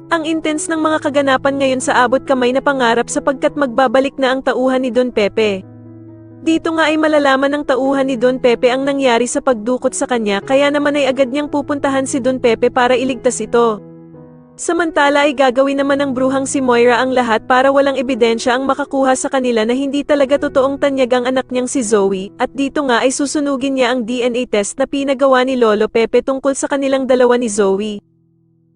Ang intense ng mga kaganapan ngayon sa abot kamay na pangarap sapagkat magbabalik na ang tauhan ni Don Pepe. Dito nga ay malalaman ng tauhan ni Don Pepe ang nangyari sa pagdukot sa kanya kaya naman ay agad niyang pupuntahan si Don Pepe para iligtas ito. Samantala ay gagawin naman ng bruhang si Moira ang lahat para walang ebidensya ang makakuha sa kanila na hindi talaga totoong tanyag ang anak niyang si Zoe, at dito nga ay susunugin niya ang DNA test na pinagawa ni Lolo Pepe tungkol sa kanilang dalawa ni Zoe.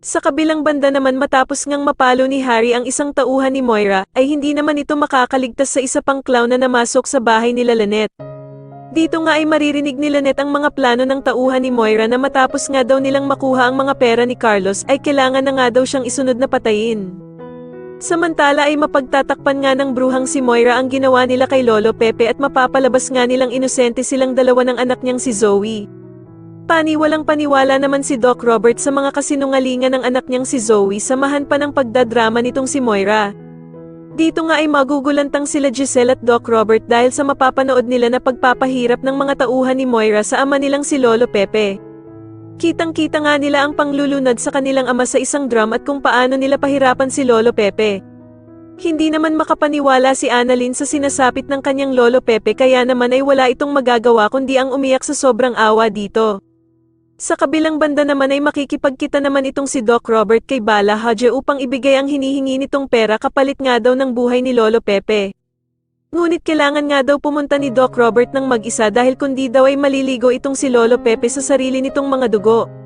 Sa kabilang banda naman matapos ngang mapalo ni Harry ang isang tauhan ni Moira, ay hindi naman ito makakaligtas sa isa pang clown na namasok sa bahay nila Lynette. Dito nga ay maririnig ni Lynette ang mga plano ng tauhan ni Moira na matapos nga daw nilang makuha ang mga pera ni Carlos ay kailangan na nga daw siyang isunod na patayin. Samantala ay mapagtatakpan nga ng bruhang si Moira ang ginawa nila kay Lolo Pepe at mapapalabas nga nilang inosente silang dalawa ng anak niyang si Zoe. Walang paniwala naman si Doc Robert sa mga kasinungalingan ng anak niyang si Zoe samahan pa ng pagdadrama nitong si Moira. Dito nga ay magugulantang sila Giselle at Doc Robert dahil sa mapapanood nila na pagpapahirap ng mga tauhan ni Moira sa ama nilang si Lolo Pepe. Kitang-kita nga nila ang panglulunad sa kanilang ama sa isang drum at kung paano nila pahirapan si Lolo Pepe. Hindi naman makapaniwala si Annalyn sa sinasapit ng kanyang Lolo Pepe kaya naman ay wala itong magagawa kundi ang umiyak sa sobrang awa dito. Sa kabilang banda naman ay makikipagkita naman itong si Doc Robert kay Bala Hadje upang ibigay ang hinihingi nitong pera kapalit nga daw ng buhay ni Lolo Pepe. Ngunit kailangan nga daw pumunta ni Doc Robert ng mag-isa dahil kundi daw ay maliligo itong si Lolo Pepe sa sarili nitong mga dugo.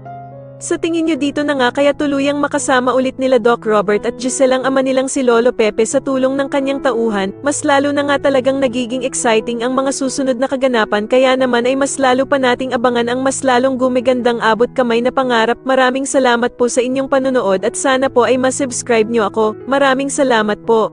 Sa tingin nyo dito na nga kaya tuluyang makasama ulit nila Doc Robert at Giselle ang ama nilang si Lolo Pepe sa tulong ng kanyang tauhan, mas lalo na nga talagang nagiging exciting ang mga susunod na kaganapan kaya naman ay mas lalo pa nating abangan ang mas lalong gumigandang abot kamay na pangarap. Maraming salamat po sa inyong panonood at sana po ay masubscribe nyo ako. Maraming salamat po.